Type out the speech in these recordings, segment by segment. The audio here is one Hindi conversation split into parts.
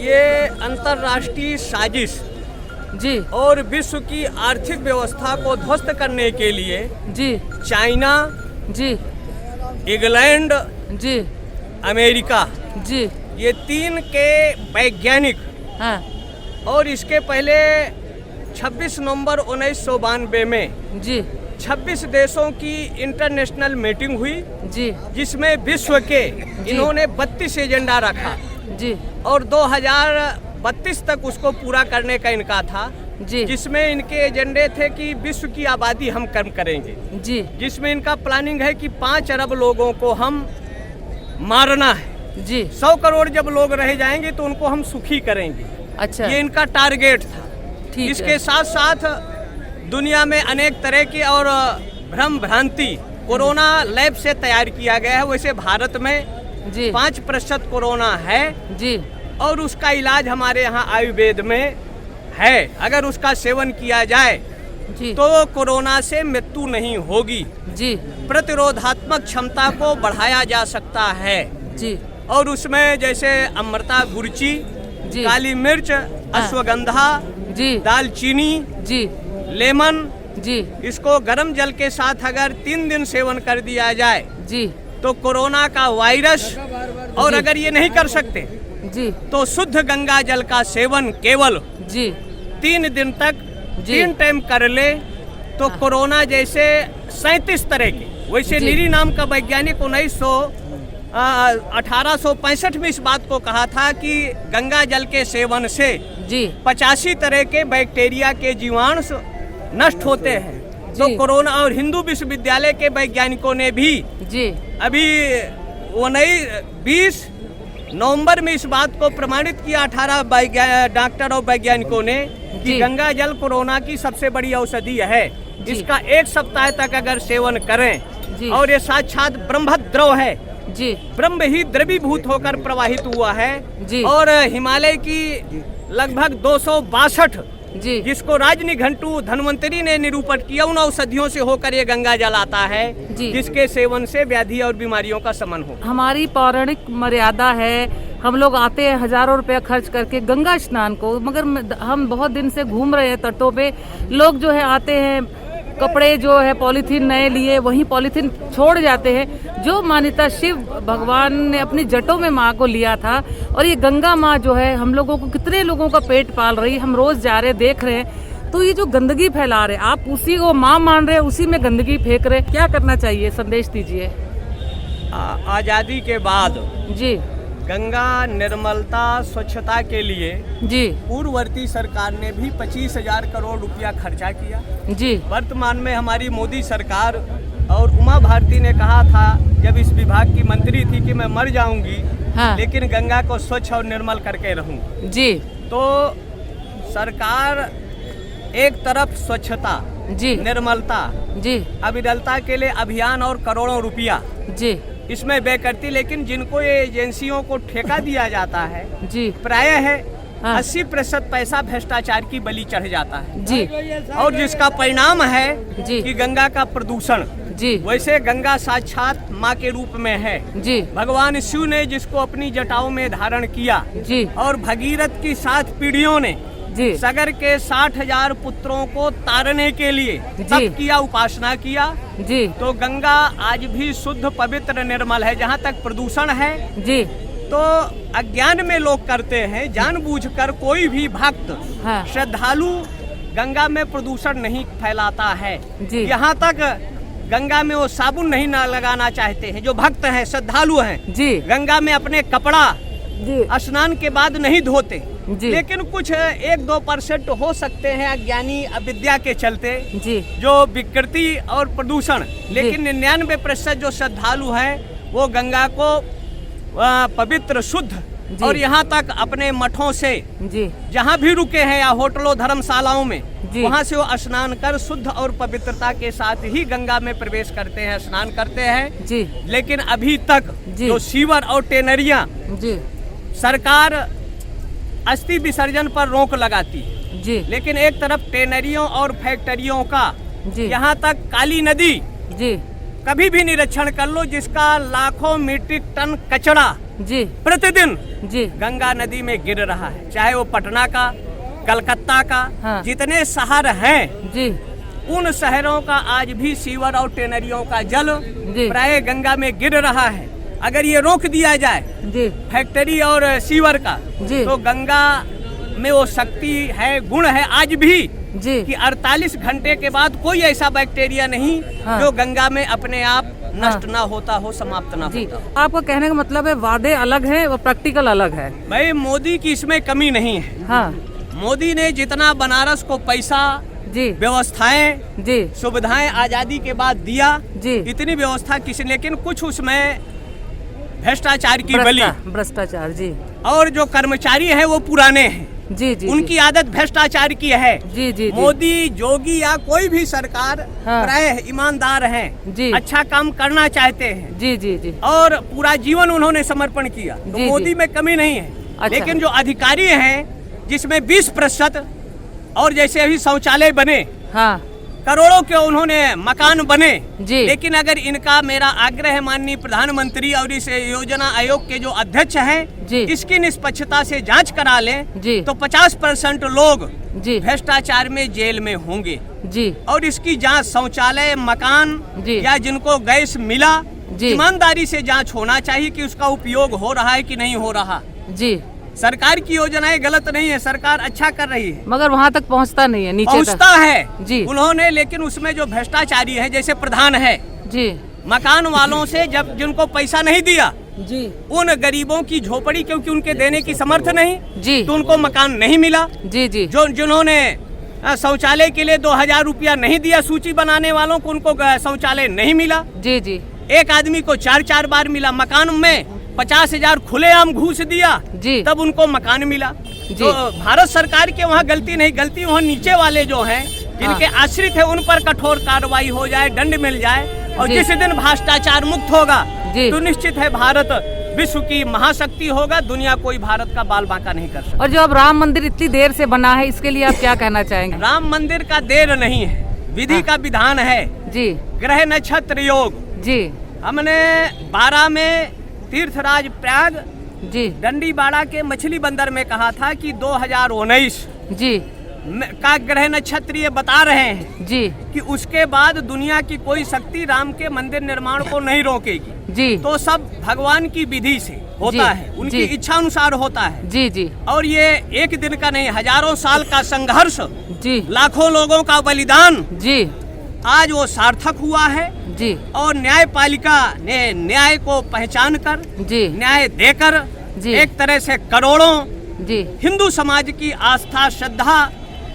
ये अंतर्राष्ट्रीय साजिश जी और विश्व की आर्थिक व्यवस्था को ध्वस्त करने के लिए जी चाइना, जी इंग्लैंड, जी अमेरिका, जी ये तीन के वैज्ञानिक हाँ और इसके पहले 26 नवंबर 1992 में जी 26 देशों की इंटरनेशनल मीटिंग हुई, जी जिसमें विश्व के इन्होंने 32 एजेंडा रखा जी और 2032 तक उसको पूरा करने का इनका था, जी जिसमें इनके एजेंडे थे कि विश्व की आबादी हम कम करेंगे, जी जिसमें इनका प्लानिंग है कि 5 अरब लोगों को हम मारना है। जी 100 करोड़ जब लोग रह जाएंगे तो उनको हम सुखी करेंगे। अच्छा ये इनका टारगेट था। ठीक इसके है साथ साथ दुनिया में अनेक तरह की और भ्रम भ्रांति कोरोना लैब से तैयार किया गया है। वैसे भारत में जी 5% कोरोना है जी और उसका इलाज हमारे यहाँ आयुर्वेद में है। अगर उसका सेवन किया जाए जी तो कोरोना से मृत्यु नहीं होगी, जी प्रतिरोधात्मक क्षमता को बढ़ाया जा सकता है। जी और उसमें जैसे अमृता गुरची, जी काली मिर्च, अश्वगंधा, जी दालचीनी, जी लेमन, जी इसको गर्म जल के साथ अगर 3 दिन सेवन कर दिया जाए जी तो कोरोना का वायरस, और जी। अगर ये नहीं कर सकते जी तो शुद्ध गंगा जल का सेवन केवल जी 3 दिन तक जी। 3 टाइम कर ले तो कोरोना जैसे 37 तरह के, वैसे जी। नीरी नाम का वैज्ञानिक 1865 में इस बात को कहा था कि गंगा जल के सेवन से जी 85 तरह के बैक्टीरिया के जीवाणु नष्ट होते हैं। तो जी। कोरोना, और हिंदू विश्वविद्यालय के वैज्ञानिकों ने भी जी अभी 20 नवंबर में इस बात को प्रमाणित किया, 18 डॉक्टर और वैज्ञानिकों ने, कि जी। गंगा जल कोरोना की सबसे बड़ी औषधि है। जी। इसका 1 सप्ताह तक अगर सेवन करें, जी। और ये साक्षात ब्रह्म द्रव है, जी ब्रह्म ही द्रवीभूत होकर प्रवाहित हुआ है। जी। और हिमालय की लगभग 262, जी जिसको राजनिघंटू धन्वंतरी ने निरूपण किया, उन औषधियों से होकर ये गंगा जल आता है, जी। जिसके सेवन से व्याधि और बीमारियों का शमन हो। हमारी पौराणिक मर्यादा है, हम लोग आते हैं हजारों रुपया खर्च करके गंगा स्नान को, मगर हम बहुत दिन से घूम रहे हैं तटों पे, लोग जो है आते हैं, कपड़े जो है पॉलीथीन नए लिए वहीं पॉलीथीन छोड़ जाते हैं। जो मान्यता शिव भगवान ने अपनी जटों में माँ को लिया था, और ये गंगा माँ जो है हम लोगों को, कितने लोगों का पेट पाल रही है, हम रोज जा रहे देख रहे हैं। तो ये जो गंदगी फैला रहे, आप उसी को माँ मान रहे, उसी में गंदगी फेंक रहे, क्या करना चाहिए, संदेश दीजिए। आजादी के बाद जी गंगा निर्मलता स्वच्छता के लिए जी पूर्ववर्ती सरकार ने भी 25,000 करोड़ रुपया खर्चा किया। जी वर्तमान में हमारी मोदी सरकार, और उमा भारती ने कहा था जब इस विभाग की मंत्री थी कि मैं मर जाऊंगी, हाँ। लेकिन गंगा को स्वच्छ और निर्मल करके रहूं। जी तो सरकार एक तरफ स्वच्छता, जी निर्मलता, जी अविरलता के लिए अभियान और करोड़ों रुपया जी इसमें व्यय करती, लेकिन जिनको ये एजेंसियों को ठेका दिया जाता है, जी प्रायः है हाँ। 80% पैसा भ्रष्टाचार की बलि चढ़ जाता है, जी और जिसका परिणाम है जी कि गंगा का प्रदूषण। जी वैसे गंगा साक्षात माँ के रूप में है। जी भगवान शिव ने जिसको अपनी जटाओं में धारण किया, जी और भगीरथ की 7 पीढ़ियों ने जी सगर के 60,000 पुत्रों को तारने के लिए तप किया, उपासना किया। जी तो गंगा आज भी शुद्ध, पवित्र, निर्मल है। जहाँ तक प्रदूषण है जी तो अज्ञान में लोग करते हैं, जानबूझकर कोई भी भक्त, हाँ। श्रद्धालु गंगा में प्रदूषण नहीं फैलाता है। जी। यहाँ तक गंगा में वो साबुन नहीं लगाना चाहते हैं। जो भक्त हैं, श्रद्धालु हैं, जी गंगा में अपने कपड़ा जी स्नान के बाद नहीं धोते। जी लेकिन कुछ 1-2% हो सकते हैं अज्ञानी, अविद्या के चलते, जी जो विकृति और प्रदूषण। लेकिन 99% जो श्रद्धालु हैं वो गंगा को पवित्र, शुद्ध, और यहाँ तक अपने मठों से जी जहाँ भी रुके हैं या होटलों, धर्मशालाओं में, जी। वहाँ से वो स्नान कर शुद्ध और पवित्रता के साथ ही गंगा में प्रवेश करते हैं, स्नान करते हैं। जी लेकिन अभी तक जी। जो सीवर और टेनरियाँ, जी सरकार अस्थि विसर्जन पर रोक लगाती है, जी लेकिन एक तरफ टेनरियों और फैक्ट्रियों का, जी यहाँ तक काली नदी जी कभी भी निरीक्षण कर लो, जिसका लाखों मीट्रिक टन कचरा जी प्रतिदिन जी गंगा नदी में गिर रहा है, चाहे वो पटना का, कलकत्ता का, हाँ। जितने शहर हैं जी उन शहरों का आज भी सीवर और टेनरियों का जल जी प्राय गंगा में गिर रहा है। अगर ये रोक दिया जाए जी फैक्ट्री और सीवर का, जी तो गंगा में वो शक्ति है, गुण है आज भी जी कि 48 घंटे के बाद कोई ऐसा बैक्टीरिया नहीं हाँ। जो गंगा में अपने आप नष्ट ना होता हो, समाप्त ना जी। होता हो। आपका कहने का मतलब है वादे अलग हैं और प्रैक्टिकल अलग है। भाई मोदी की इसमें कमी नहीं है। हाँ मोदी ने जितना बनारस को पैसा, जी व्यवस्थाएं, जी सुविधाएं आजादी के बाद दिया, जी इतनी व्यवस्था किसी, लेकिन कुछ उसमें भ्रष्टाचार की बलि, भ्रष्टाचार जी और जो कर्मचारी हैं वो पुराने हैं, जी जी उनकी आदत भ्रष्टाचार की है। जी जी मोदी, जोगी या कोई भी सरकार हाँ। प्राय ईमानदार हैं, जी अच्छा काम करना चाहते हैं जी जी जी और पूरा जीवन उन्होंने समर्पण किया, तो जी, मोदी जी। में कमी नहीं है। अच्छा। लेकिन जो अधिकारी हैं जिसमें 20% और जैसे अभी शौचालय बने, हाँ करोड़ों के उन्होंने मकान बने, जी लेकिन अगर इनका, मेरा आग्रह है माननीय प्रधानमंत्री और इस योजना आयोग के जो अध्यक्ष हैं, जी इसकी निष्पक्षता से जांच करा लें जी तो 50% लोग जी भ्रष्टाचार में जेल में होंगे। जी और इसकी जांच, शौचालय, मकान जी या जिनको गैस मिला, जी ईमानदारी से जांच होना चाहिए कि उसका उपयोग हो रहा है कि नहीं हो रहा। जी सरकार की योजनाएं गलत नहीं है, सरकार अच्छा कर रही है, मगर वहाँ तक पहुँचता नहीं है, नीचे तक। पहुंचता है जी उन्होंने, लेकिन उसमें जो भ्रष्टाचारी है, जैसे प्रधान है, जी मकान वालों से जब जिनको पैसा नहीं दिया, जी उन गरीबों की झोपड़ी, क्योंकि उनके देने की समर्थ नहीं, जी तो उनको मकान नहीं मिला। जी जी जो जिन्होंने शौचालय के लिए 2000 रुपया नहीं दिया सूची बनाने वालों को, उनको शौचालय नहीं मिला। जी जी एक आदमी को 4-4 बार मिला। मकान में 50,000 खुलेआम घूस दिया, जी तब उनको मकान मिला। जी। तो भारत सरकार के वहाँ गलती नहीं, गलती वहाँ नीचे वाले जो हैं, जिनके आश्रित है, उन पर कठोर कार्रवाई हो जाए, दंड मिल जाए। और जी। जिस दिन भ्रष्टाचार मुक्त होगा जी। तो निश्चित है भारत विश्व की महाशक्ति होगा, दुनिया कोई भारत का बाल बांका नहीं कर सकता। और जो अब राम मंदिर इतनी देर से बना है, इसके लिए आप क्या कहना चाहेंगे? राम मंदिर का देर नहीं है, विधि का विधान है, जी ग्रह नक्षत्र योग। जी हमने 12 में तीर्थराज प्रयाग जी डंडीबाड़ा के मछली बंदर में कहा था कि 2019 जी का ग्रह नक्षत्र ये बता रहे हैं जी कि उसके बाद दुनिया की कोई शक्ति राम के मंदिर निर्माण को नहीं रोकेगी। जी तो सब भगवान की विधि से होता जी, है, उनकी जी। इच्छा अनुसार होता है। जी जी और ये एक दिन का नहीं, हजारों साल का संघर्ष, जी लाखों लोगों का बलिदान जी आज वो सार्थक हुआ है। जी और न्यायपालिका ने न्याय को पहचान कर, जी न्याय देकर, जी। एक तरह से करोड़ों जी हिंदू समाज की आस्था, श्रद्धा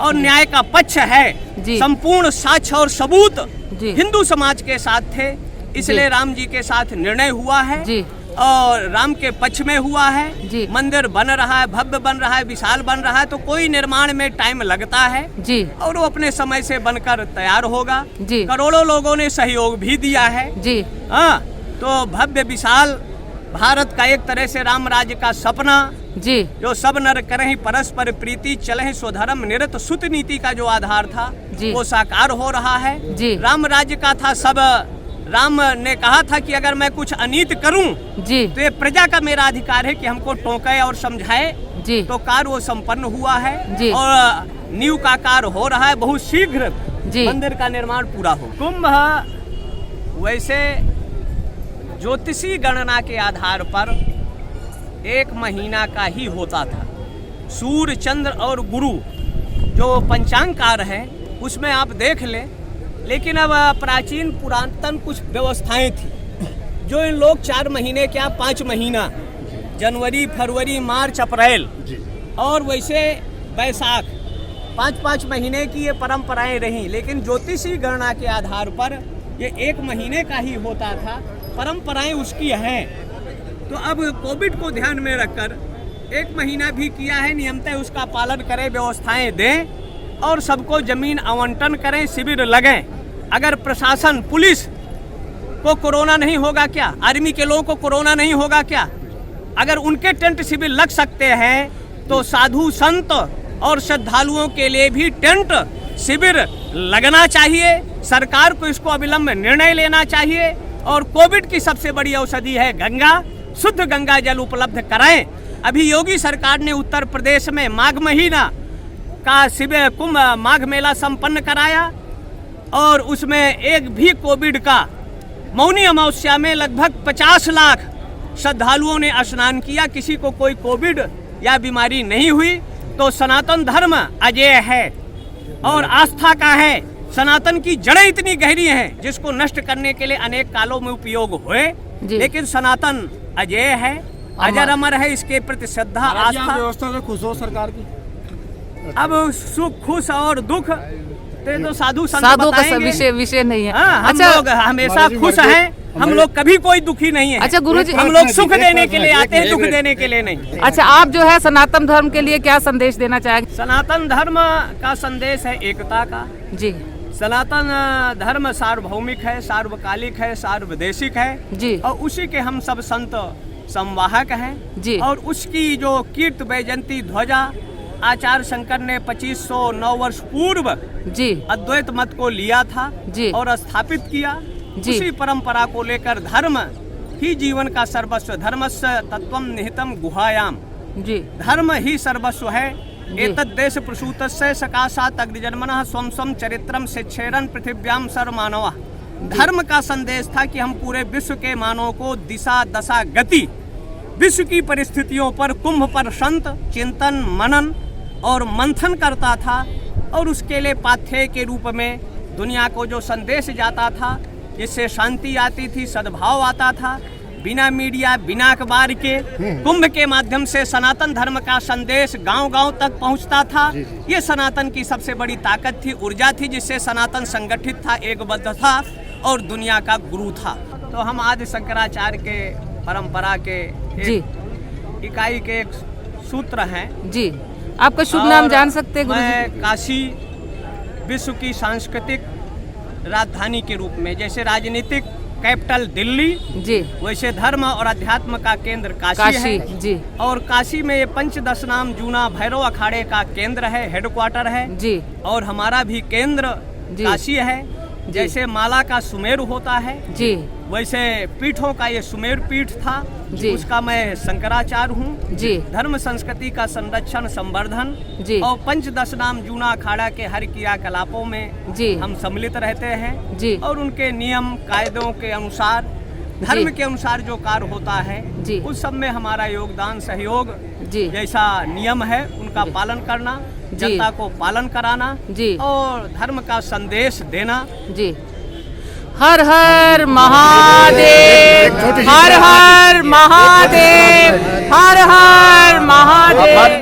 और न्याय का पक्ष है। जी। संपूर्ण साक्ष्य और सबूत जी। हिंदू समाज के साथ थे, इसलिए जी। राम जी के साथ निर्णय हुआ है जी और राम के पक्ष में हुआ है। जी। मंदिर बन रहा है, भव्य बन रहा है, विशाल बन रहा है। तो कोई निर्माण में टाइम लगता है जी और वो अपने समय से बनकर तैयार होगा। जी करोड़ों लोगों ने सहयोग भी दिया है। जी हाँ, तो भव्य विशाल भारत का एक तरह से राम राज्य का सपना, जी जो सब नर करहि परस्पर प्रीति चलहि स्वधर्म निरत सुत नीति का जो आधार था, जी। वो साकार हो रहा है। जी। राम राज्य का था, सब राम ने कहा था कि अगर मैं कुछ अनीत करूं जी तो ये प्रजा का मेरा अधिकार है कि हमको टोके और समझाए। जी तो कार्य वो संपन्न हुआ है जी। और नींव का कार्य हो रहा है। बहुत शीघ्र जी। मंदिर का निर्माण पूरा हो। कुंभ वैसे ज्योतिषी गणना के आधार पर 1 महीना का ही होता था। सूर्य, चंद्र और गुरु जो पंचांगकार है उसमें आप देख लें, लेकिन अब प्राचीन पुरातन कुछ व्यवस्थाएं थी जो इन लोग 4 महीने क्या 5 महीना, जनवरी, फरवरी, मार्च, अप्रैल और वैसे बैसाख, 5-5 महीने की ये परंपराएं रहीं। लेकिन ज्योतिषी गणना के आधार पर ये 1 महीने का ही होता था, परंपराएं उसकी हैं। तो अब कोविड को ध्यान में रखकर 1 महीना भी किया है, नियमतः उसका पालन करें, व्यवस्थाएं दें और सबको जमीन आवंटन करें, शिविर लगें। अगर प्रशासन, पुलिस को कोरोना नहीं होगा क्या? आर्मी के लोगों को कोरोना नहीं होगा क्या? अगर उनके टेंट शिविर लग सकते हैं तो साधु संत और श्रद्धालुओं के लिए भी टेंट शिविर लगना चाहिए। सरकार को इसको अविलंब निर्णय लेना चाहिए। और कोविड की सबसे बड़ी औषधि है गंगा, शुद्ध गंगा जल उपलब्ध कराएं। अभी योगी सरकार ने उत्तर प्रदेश में माघ महीना का शिविर कुंभ माघ मेला संपन्न कराया और उसमें एक भी कोविड का मौनी अमावस्या में लगभग 50 लाख श्रद्धालुओं ने स्नान किया, किसी को कोई कोविड या बीमारी नहीं हुई। तो सनातन धर्म अजेय है और आस्था का है। सनातन की जड़ें इतनी गहरी हैं जिसको नष्ट करने के लिए अनेक कालों में उपयोग हुए, लेकिन सनातन अजेय है, अजर अमर है। इसके प्रति श्रद्धा आस्था। व्यवस्था से खुश हो सरकार की? अब सुख खुश और दुख तो साधु संत साधु का बताएंगे। विषय नहीं है। हम लोग हमेशा खुश हैं, हम लोग कभी कोई दुखी नहीं है। अच्छा गुरुजी, हम लोग सुख देने के लिए आते हैं, दुख देने के लिए नहीं। अच्छा, आप जो है सनातन धर्म के लिए क्या संदेश देना चाहेंगे? सनातन धर्म का संदेश है एकता का। जी सनातन धर्म सार्वभौमिक है, सार्वकालिक है, सार्वदेशिक है जी और उसी के हम सब संत संवाहक हैं जी। और उसकी जो कीर्त वैजयंती ध्वजा आचार्य शंकर ने 2509 वर्ष पूर्व जी अद्वैत मत को लिया था जी और स्थापित किया। जी। उसी परंपरा को लेकर धर्म ही जीवन का सर्वस्व, धर्मस्य तत्वम निहितम गुहायाम, जी धर्म ही सर्वस्व है। जी। एतद् देश प्रसूतस्य सकाशात् अग्निजन्मनः स्वं स्वं चरित्रम शिक्षेरन् पृथिव्याम सर्वमानवः। धर्म का संदेश था कि हम पूरे विश्व के मानवों को दिशा दशा गति, विश्व की परिस्थितियों पर कुंभ पर संत चिंतन मनन और मंथन करता था और उसके लिए पाथेय के रूप में दुनिया को जो संदेश जाता था, जिससे शांति आती थी, सद्भाव आता था, बिना मीडिया बिना अखबार के कुंभ के माध्यम से सनातन धर्म का संदेश गांव-गांव तक पहुंचता था। ये सनातन की सबसे बड़ी ताकत थी, ऊर्जा थी, जिससे सनातन संगठित था, एकबद्ध था और दुनिया का गुरु था। तो हम आदि शंकराचार्य के परंपरा के एक इकाई के एक सूत्र हैं। जी, आपका शुभ नाम जान सकते हैं गुरुजी? मैं काशी विश्व की सांस्कृतिक राजधानी के रूप में, जैसे राजनीतिक कैपिटल दिल्ली जी, वैसे धर्म और अध्यात्म का केंद्र काशी है। जी और काशी में ये पंचदश नाम जूना भैरव अखाड़े का केंद्र है, हेडक्वार्टर है जी और हमारा भी केंद्र काशी है। जैसे माला का सुमेर होता है जी, वैसे पीठों का ये सुमेर पीठ था, जी। उसका मैं शंकराचार्य हूँ। जी धर्म संस्कृति का संरक्षण संवर्धन जी और पंचदश नाम जूना अखाड़ा के हर क्रियाकलापों में जी हम सम्मिलित रहते हैं जी और उनके नियम कायदों के अनुसार, धर्म के अनुसार जो कार्य होता है जी। उस सब में हमारा योगदान सहयोग, जी जैसा नियम है उनका पालन करना, जनता को पालन कराना जी और धर्म का संदेश देना। जी। हर हर महादेव, हर हर महादेव, हर हर महादेव।